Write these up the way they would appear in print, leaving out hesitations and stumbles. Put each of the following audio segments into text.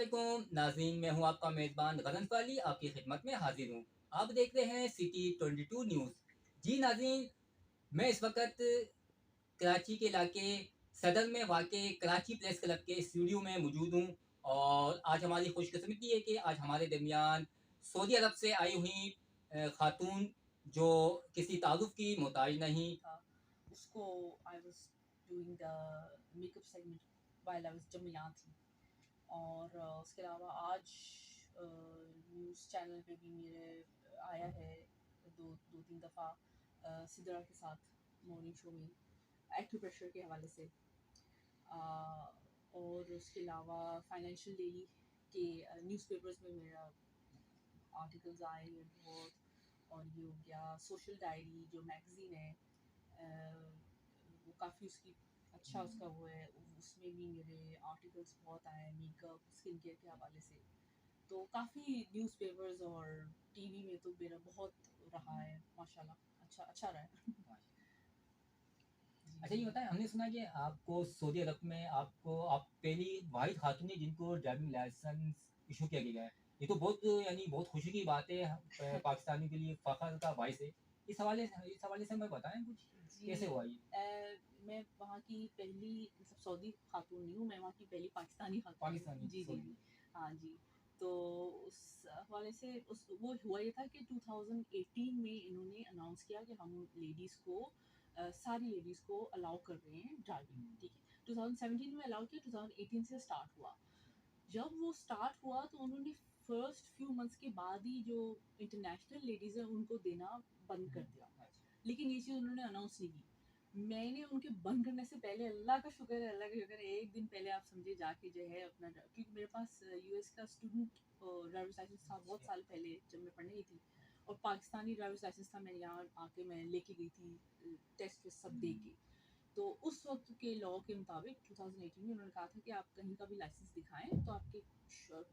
अस्सलामुअलैकुम नाज़रीन, मैं हूं आपका मेज़बान गगन फ़ाली आपकी खिदमत में हाजिर हूं। आप देख रहे हैं सिटी 22 न्यूज़। जी नाज़रीन, मैं इस वक्त कराची के इलाके सदर में वाक़ कराची प्रेस क्लब के स्टूडियो में मौजूद हूं। और आज हमारी खुशकिस्मती है कि आज हमारे दरमियान सऊदी अरब से आई हुई खातून जो किसी तारुफ की मोहताज नहीं था, उसको I was doing the makeup segment while I was जब मैं यहाँ थी। और उसके अलावा आज न्यूज़ चैनल पे भी मेरे आया है दो दो तीन दफ़ा सिद्रा के साथ मॉर्निंग शो में एक्यूप्रेशर के हवाले से। और उसके अलावा फाइनेंशियल डेली के न्यूज़पेपर्स में मेरा आर्टिकल्स आए हैं बहुत। और ये हो गया सोशल डायरी जो मैगज़ीन है, वो काफ़ी उसकी अच्छा उसका वो है, उसमें भी मेरे आर्टिकल्स बहुत आए हैं मेकअप स्किन केयर के हवाले से। तो काफ़ी न्यूज़पेपर्स और टीवी में तो मेरा बहुत रहा है माशाल्लाह, अच्छा अच्छा रहा है। अच्छा ये बताएं, हमने सुना कि आपको सऊदी अरब में आप पहली वाहिद खातून है जिनको ड्राइविंग लाइसेंस इशू किया गया है। ये तो बहुत यानी बहुत खुशी की बात है, पाकिस्तानी के लिए फ़ख्र का बाइस है। इस हवाले से हमें बताएं कुछ, कैसे हुआ ये? मैं वहाँ की पहली मतलब सऊदी खातून नहीं हूँ, मैं वहाँ की पहली पाकिस्तानी खातून। पाकिस्तानी जी जी जी, हाँ जी। तो उस हवाले से उस वो हुआ ये था कि 2018 में इन्होंने अनाउंस किया कि हम लेडीज़ को सारी लेडीज़ को अलाउ कर रहे हैं ड्राइविंग, ठीक है। 2017 में अलाउ किया, 2018 से स्टार्ट हुआ। जब वो स्टार्ट हुआ तो उन्होंने फर्स्ट फ्यू मंथ्स के बाद ही जो इंटरनेशनल लेडीज़ हैं उनको देना बंद कर दिया। लेकिन ये चीज़ उन्होंने अनाउंस नहीं की। मैंने उनके बंद करने से पहले अल्लाह का शुक्र है, अल्लाह का शुक्र है, एक दिन पहले आप समझे जाके जो है अपना क्योंकि मेरे पास यूएस का स्टूडेंट ड्राइवर्स लाइसेंस था बहुत साल पहले जब मैं पढ़ने गई थी। और पाकिस्तानी ड्राइवर्स लाइसेंस था, मैं यहाँ आके मैं लेके गई थी टेस्ट वेस्ट सब दे के। तो उस वक्त के लॉ के मुताबिक 2018 में उन्होंने कहा था कि आप कहीं का भी लाइसेंस दिखाएं तो आपके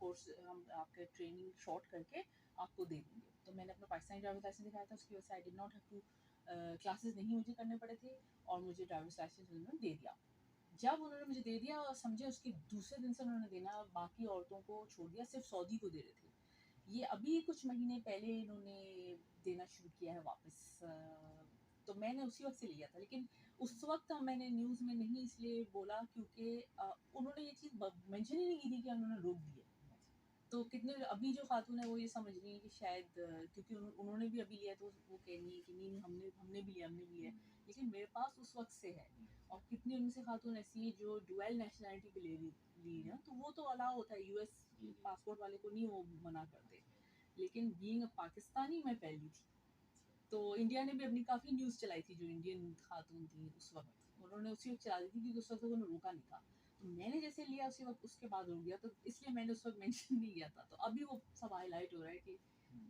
कोर्स हम आपके ट्रेनिंग शॉर्ट करके आपको दे देंगे। तो मैंने अपना पाकिस्तानी ड्राइवर्स लाइसेंस दिखाया था, उसकी वजह से I did not have to classes नहीं मुझे करने पड़े थे और मुझे ड्राइवर्स लाइसेंस उन्होंने दे दिया। जब उन्होंने मुझे दे दिया और समझे उसके दूसरे दिन से उन्होंने देना बाकी औरतों को छोड़ दिया, सिर्फ सऊदी को दे रहे थे। ये अभी कुछ महीने पहले इन्होंने देना शुरू किया है वापस। तो मैंने उसी वक्त से लिया था, लेकिन उस वक्त मैंने न्यूज़ में नहीं इसलिए बोला क्योंकि उन्होंने ये चीज़ मेंशन ही नहीं की थी कि उन्होंने रोक दी है। तो कितने अभी जो खातून है वो ये समझ रही है कि शायद क्योंकि उन्होंने भी अभी लिया तो वो कह रही है कि नहीं नहीं हमने हमने भी लिया। लेकिन मेरे पास उस वक्त से है। और कितनी उनसे खातून ऐसी है जो डुअल नेशनलिटी पे ले ली है, तो वो तो अलाउ होता है, यूएस पासपोर्ट वाले को नहीं वो मना करते। लेकिन बीइंग अ पाकिस्तानी मैं पहली थी। तो इंडिया ने भी अपनी काफ़ी न्यूज़ चलाई थी, जो इंडियन खातून थी उस वक्त उन्होंने उसी वक्त चला दी थी क्योंकि उस वक्त उन्होंने रोका नहीं था। तो मैंने जैसे लिया उसी वक्त उसके बाद रुक गया, तो इसलिए मैंने उस वक्त मेंशन नहीं किया था। तो अभी वो सब हाईलाइट हो रहा है कि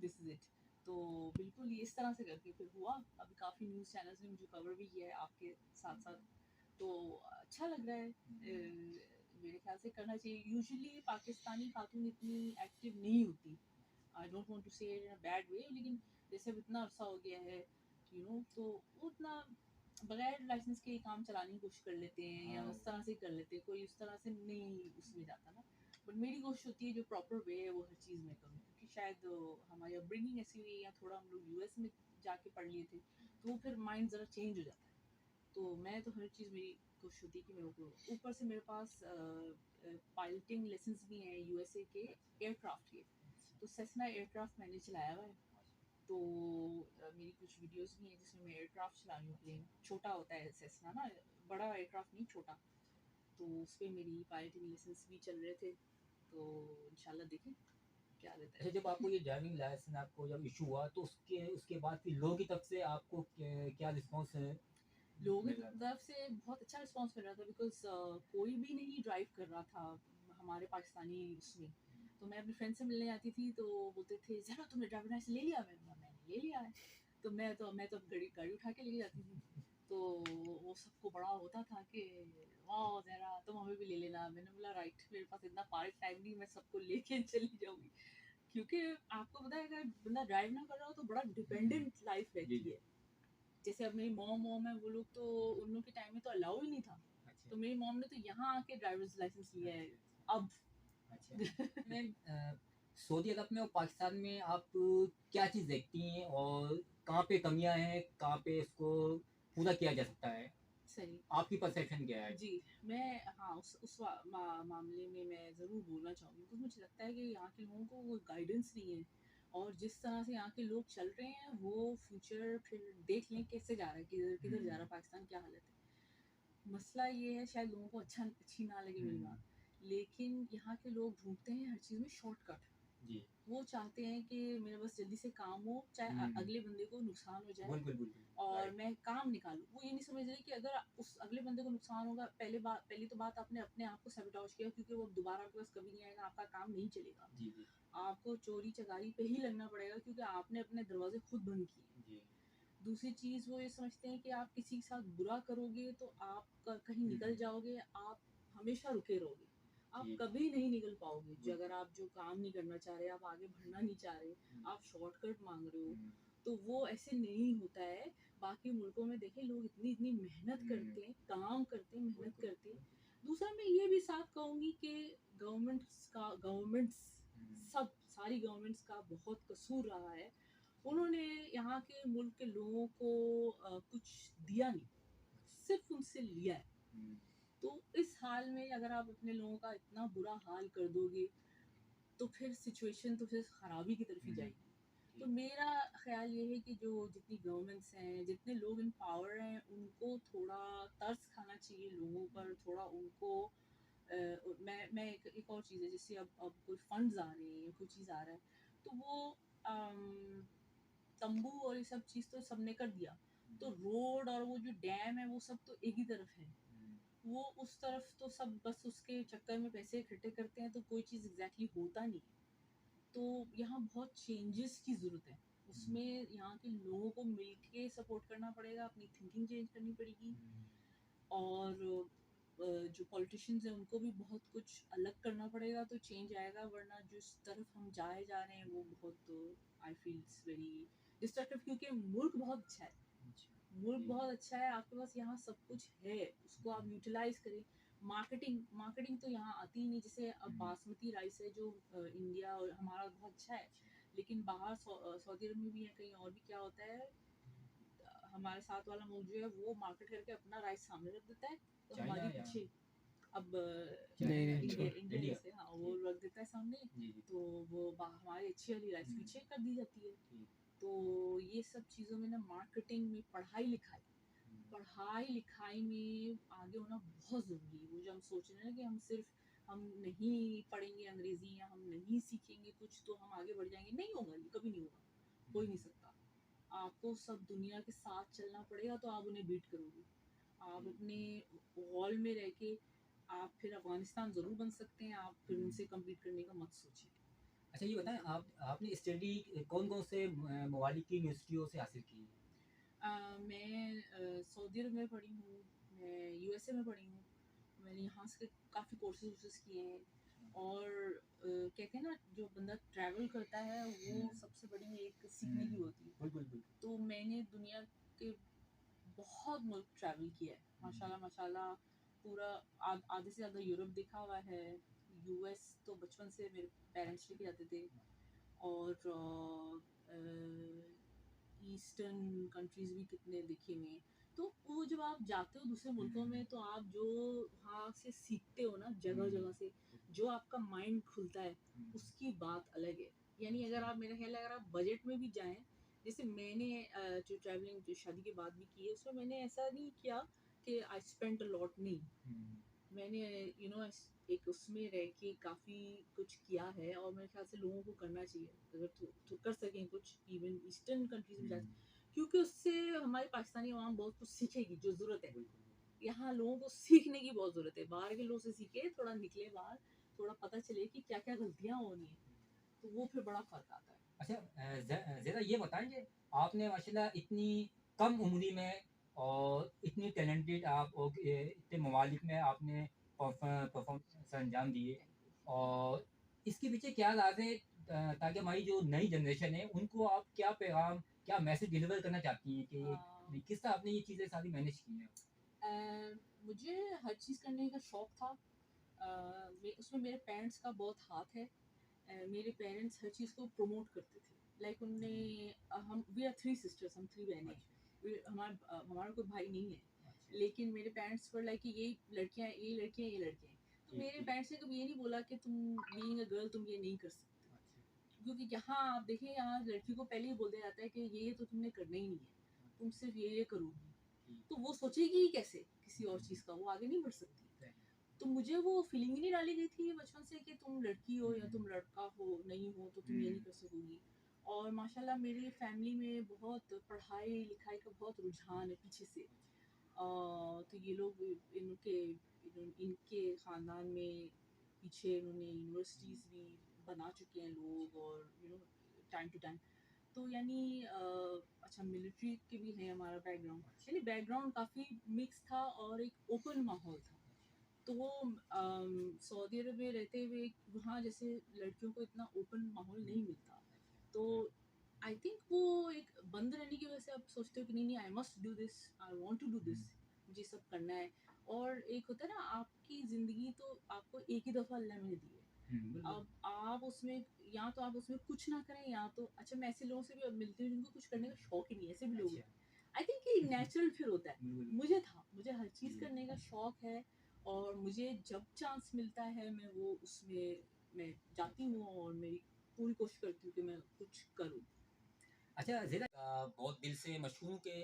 दिस इज इट। तो बिल्कुल ये इस तरह से करके फिर हुआ। अभी काफ़ी न्यूज़ चैनल्स ने मुझे कवर भी किया है आपके साथ साथ। तो अच्छा लग रहा है। मेरे ख्याल से करना चाहिए। यूजुअली पाकिस्तानी खातून इतनी एक्टिव नहीं होती, आई डोंट वांट टू से इन अ बैड वे, लेकिन जैसे अब इतना अरसा हो गया है तो वो उतना बगैर लाइसेंस के ही काम चलाने की कोशिश कर लेते हैं या उस तरह से कर लेते हैं, कोई उस तरह से नहीं उसमें जाता ना। बट मेरी कोशिश होती है जो प्रॉपर वे है वो हर चीज़ में करूँ, क्योंकि शायद हमारी अपब्रिंगिंग ऐसी हुई है या थोड़ा हम लोग यूएस में जाके पढ़ लिए थे, तो वो फिर माइंड ज़रा चेंज हो जाता है। तो मैं तो हर चीज़ मेरी कोशिश होती है कि मैं वो करूँ। ऊपर से मेरे पास पायलटिंग लेसन्स भी हैं यूएसए के एयरक्राफ्ट के। तो सेस्ना एयरक्राफ्ट मैंने चलाया हुआ है। तो मेरी कुछ वीडियोस भी हैं जिसमें मैं एयरक्राफ्ट चला रही हूँ, प्लेन छोटा होता है सेस्ना ना, बड़ा एयरक्राफ्ट नहीं छोटा। तो उस पर मेरी पायलटिंग लेसन्स भी चल रहे थे। तो इंशाल्लाह देखें क्या रहता है। अच्छा, जब आपको ये ड्राइविंग लाइसेंस आपको जब इशू हुआ तो उसके उसके बाद फिर लोगों की तरफ से आपको क्या रिस्पॉन्स है? लोगों की तरफ से बहुत अच्छा रिस्पॉन्स मिल रहा था, बिकॉज कोई भी नहीं ड्राइव कर रहा था हमारे पाकिस्तानी उसमें। तो मैं अपने फ्रेंड से मिलने आती थी तो बोलते थे ज़रा तुमने ड्राइविंग लाइसेंस ले लिया? मैंने ले लिया है। तो मैं तो गाड़ी गाड़ी उठा के लेके जाती थी। तो वो सबको बड़ा होता था कि वाह ज़रा तुम हमें भी ले लेना। मैंने बोला राइट, मेरे पास इतना पार्ट टाइम नहीं मैं सबको लेके चली जाऊंगी, क्योंकि आपको पता है अगर बंदा ड्राइव ना कर रहा हो तो बड़ा डिपेंडेंट लाइफ रहती है। जैसे अब मेरी मॉम है, वो लोग तो उन लोग के टाइम में तो अलाउ ही नहीं था। तो मेरी मॉम ने तो यहाँ आके ड्राइवर्स लाइसेंस लिया है अब। अच्छा। मैम सऊदी अरब में और पाकिस्तान में आप क्या चीज़ देखती हैं और कहाँ पे कमियाँ हैं, कहाँ पे इसको पूरा किया जा सकता है? सही। आपकी परसेप्शन क्या है? जी, मैं हाँ, उस मामले में मैं ज़रूर बोलना चाहूँगी, क्योंकि मुझे लगता है कि यहाँ के लोगों को वो गाइडेंस नहीं है, और जिस तरह से यहाँ के लोग चल रहे हैं, वो फ्यूचर फिर देख लें कैसे जा रहा है, किधर किधर जा रहा है, पाकिस्तान क्या हालत है। मसला ये है, शायद लोगों को अच्छी ना लगे मेरी बात, लेकिन यहाँ के लोग ढूँढते हैं हर चीज़ में शॉर्टकट। जी। वो चाहते हैं कि मेरा बस जल्दी से काम हो, चाहे अगले बंदे को नुकसान हो जाए बिल्कुल, बिल्कुल। और राइट। मैं काम निकालूँ। वो ये नहीं समझ रहे कि अगर उस अगले बंदे को नुकसान होगा, पहली तो बात, आपने अपने आप को सैबोटाज किया, क्योंकि वो दोबारा आपके पास कभी नहीं आएगा, आपका काम नहीं चलेगा। जी, जी। आपको चोरी-चकारी पे ही लगना पड़ेगा, क्योंकि आपने अपने दरवाजे खुद बंद किए। जी। दूसरी चीज़, वो ये समझते हैं कि आप किसी के साथ बुरा करोगे तो आप कहीं निकल जाओगे, आप हमेशा रुके रहोगे, आप जी। कभी नहीं निकल पाओगे। जो बिल्कुल। अगर आप जो काम नहीं करना चाह रहे, आप आगे बढ़ना नहीं चाह रहे, आप शॉर्टकट मांग रहे हो, तो वो ऐसे नहीं होता है। बाकी मुल्कों में देखें, लोग इतनी इतनी मेहनत करते हैं, काम करते हैं, मेहनत बिल्कुल। करते हैं। दूसरा, मैं ये भी साथ कहूँगी कि गवर्नमेंट्स सब सारी गवर्नमेंट्स का बहुत कसूर रहा है। उन्होंने यहाँ के मुल्क के लोगों को कुछ दिया नहीं, सिर्फ उनसे लिया है। तो इस हाल में अगर आप अपने लोगों का इतना बुरा हाल कर दोगे, तो फिर सिचुएशन तो फिर खराबी की तरफ ही जाएगी। तो मेरा ख्याल ये है कि जो जितनी गवर्नमेंट्स हैं, जितने लोग इन पावर हैं, उनको थोड़ा तरस खाना चाहिए लोगों पर, थोड़ा उनको मैं एक और चीज़ है, जैसे अब कोई फंड्स आ रहे हैं या कोई चीज़ आ रहा है, तो वो अम, तंबू और ये सब चीज़ तो सबने कर दिया, तो रोड और वो जो डैम है, वो सब तो एक ही तरफ है। वो उस तरफ तो सब बस उसके चक्कर में पैसे इकट्ठे करते हैं, तो कोई चीज़ एग्जैक्टली होता नहीं है। तो यहाँ बहुत चेंजेस की ज़रूरत है। उसमें यहाँ के लोगों को मिलके सपोर्ट करना पड़ेगा, अपनी थिंकिंग चेंज करनी पड़ेगी, और जो पॉलिटिशियंस हैं उनको भी बहुत कुछ अलग करना पड़ेगा, तो चेंज आएगा। वरना जिस तरफ हम जाए जा रहे हैं, वो बहुत, I feel it's very destructive, क्योंकि मुल्क बहुत अच्छा है, मुल्क बहुत अच्छा है, आपके पास यहाँ सब कुछ है, उसको आप यूटिलाइज करें। मार्केटिंग तो यहाँ आती ही नहीं। जैसे अब बासमती राइस है, जो इंडिया और हमारा बहुत अच्छा है, लेकिन बाहर सऊदी अरब में भी है, कहीं और भी क्या होता है, हमारे साथ वाला मुल्क जो है, वो मार्केट करके अपना राइस सामने रख देता है, तो चाइना हमारी या पीछे। अब नहीं नहीं इंडिया छोड़ इंडिया इंडिया। जैसे, हाँ, वो रख देता है सामने, जी, जी। तो वो हमारी अच्छी वाली राइस पीछे कर दी जाती है। जी। तो ये सब चीज़ों में ना, मार्केटिंग में, पढ़ाई लिखाई में आगे होना बहुत ज़रूरी है। वो जो हम सोच रहे हैं ना कि हम नहीं पढ़ेंगे अंग्रेज़ी, या हम नहीं सीखेंगे कुछ, तो हम आगे बढ़ जाएंगे, नहीं होगा, ये कभी नहीं होगा, हो ही नहीं सकता। आपको सब दुनिया के साथ चलना पड़ेगा, तो आप उन्हें बीट करोगे। आप अपने वॉल में रह के आप फिर अफगानिस्तान ज़रूर बन सकते हैं, आप फिर उनसे कम्पीट करने का मत सोचिए। अच्छा, ये बताएं, आपने स्टडी कौन-कौन से ममालिक की यूनिवर्सिटियों से हासिल की है? मैं सऊदी अरब में पढ़ी हूँ, मैं यूएसए में पढ़ी हूँ, मैंने यहाँ से काफ़ी कोर्सेज किए हैं। और कहते हैं ना, जो बंदा ट्रैवल करता है, वो सबसे बड़ी एक सीखने की होती है। बिल्कुल, बिल्कुल। तो मैंने दुनिया के बहुत मुल्क ट्रैवल किया है, माशाल्लाह माशाल्लाह। पूरा आधे से ज़्यादा यूरोप देखा हुआ है। यूएस तो बचपन से मेरे पेरेंट्स लेके जाते थे, और ईस्टर्न कंट्रीज़ भी कितने देखे हुए हैं। तो वो जब आप जाते हो दूसरे मुल्कों में, तो आप जो वहाँ से सीखते हो ना, जगह जगह से जो आपका माइंड खुलता है, उसकी बात अलग है। यानी अगर आप, मेरा ख्याल है, अगर आप बजट में भी जाएं, जैसे मैंने जो ट्रैवलिंग जो शादी के बाद भी की है, उसमें मैंने ऐसा नहीं किया कि आई स्पेंट अ लॉट, नहीं। मैंने एक उसमें रह के काफ़ी कुछ किया है, और मेरे ख्याल से लोगों को करना चाहिए, अगर तो कर सकें कुछ, इवन ईस्टर्न कंट्रीज में जा, क्योंकि उससे हमारी पाकिस्तानी आवाम बहुत कुछ सीखेगी, जो ज़रूरत है। यहाँ लोगों को सीखने की बहुत ज़रूरत है, बाहर के लोगों से सीखे, थोड़ा निकले बाहर, थोड़ा पता चले कि क्या क्या गलतियाँ हो रही हैं, तो वो फिर बड़ा फ़र्क आता है। अच्छा, ज़रा ये बताएँगे, आपने माशाल्लाह इतनी कम उम्री में और इतनी टैलेंटेड आप और इतने ममालिक में आपने परफ़ॉर्मेंस अंजाम दिए, और इसके पीछे क्या राज़ है, ताकि हमारी जो नई जनरेशन है, उनको आप क्या पैगाम, क्या मैसेज डिलीवर करना चाहती हैं कि किस तरह आपने ये चीज़ें सारी मैनेज की हैं? मुझे हर चीज़ करने का शौक था, उसमें मेरे पेरेंट्स का बहुत हाथ है। मेरे पेरेंट्स हर चीज़ को प्रमोट करते थे। लाइक उनने हम वी आर 3 सिस्टर्स, हम 3 बहनें हैं। हमारा कोई भाई नहीं है। लेकिन मेरे पेरेंट्स वर लाइक कि ये लड़कियाँ ये लड़कियाँ ये लड़के हैं। तो मेरे पेरेंट्स ने कभी ये नहीं बोला कि तुम बीइंग अ गर्ल तुम ये नहीं कर सकते। क्योंकि यहाँ आप देखें, यहाँ लड़की को पहले ही बोल दिया जाता है कि ये तो तुमने करना ही नहीं है, तुम सिर्फ ये करोगी। तो वो सोचेगी ही कैसे किसी और चीज़ का, वो आगे नहीं बढ़ सकती। तो मुझे वो फीलिंग ही नहीं डाली गई थी बचपन से कि तुम लड़की हो या तुम लड़का हो, नहीं हो तो तुम ये नहीं कर सकोगी। और माशाल्लाह मेरी फैमिली में बहुत पढ़ाई लिखाई का बहुत रुझान है पीछे से। तो ये लोग इनके ख़ानदान में पीछे इन्होंने यूनिवर्सिटीज़ भी बना चुके हैं लोग, और टाइम टू टाइम। तो यानी अच्छा मिलिट्री के भी है हमारा बैकग्राउंड, यानी बैकग्राउंड काफ़ी मिक्स था और एक ओपन माहौल था। तो वो सऊदी अरब में रहते हुए वहाँ जैसे लड़कियों को इतना ओपन माहौल नहीं मिलता। तो आई थिंक वो एक बंद रहने की वजह से आप सोचते हो कि नहीं नहीं I must do this, I want to do this, मुझे सब करना है। और एक होता है ना, आपकी ज़िंदगी तो आपको एक ही दफ़ा अल्लाह ने दी है। अब आप उसमें या तो आप उसमें कुछ ना करें, या तो अच्छा मैं ऐसे लोगों से भी अब मिलती हूँ जिनको कुछ करने का शौक ही नहीं है, ऐसे भी लोग हैं। आई थिंक ये नेचुरल फिर होता है। मुझे हर चीज़ करने का शौक है, और मुझे जब चांस मिलता है मैं वो उसमें मैं जाती हूँ, और मेरी पूरी कोशिश करती हूँ कि मैं कुछ करूँ। अच्छा ज़रा बहुत दिल से मशहूर के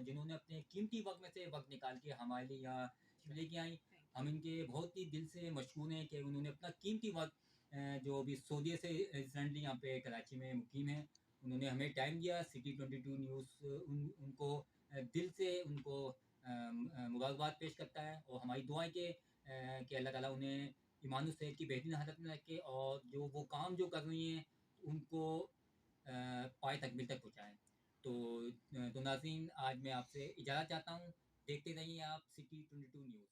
जिन्होंने अपने कीमती वक़्त में से वक़्त निकाल के हमारे लिए यहाँ लेके आई। हम इनके बहुत ही दिल से मशहूर हैं कि उन्होंने अपना कीमती वक़्त जो अभी सऊदीया से रिसेंटली यहाँ पे कराची में मुकीम हैं, उन्होंने हमें टाइम दिया। सिटी 22 न्यूज़ उनको दिल से उनको मुबारकबाद पेश करता है, और हमारी दुआएँ कि अल्लाह ताला उन्हें ईमान और सेहत की बेहतरीन हालत में रखे, और जो वो काम जो कर रही हैं उनको पाए तकमील तक पहुँचाएँ। तो नाज़रीन, आज मैं आपसे इजाज़त चाहता हूँ। देखते रहिए आप सिटी 22 न्यूज़।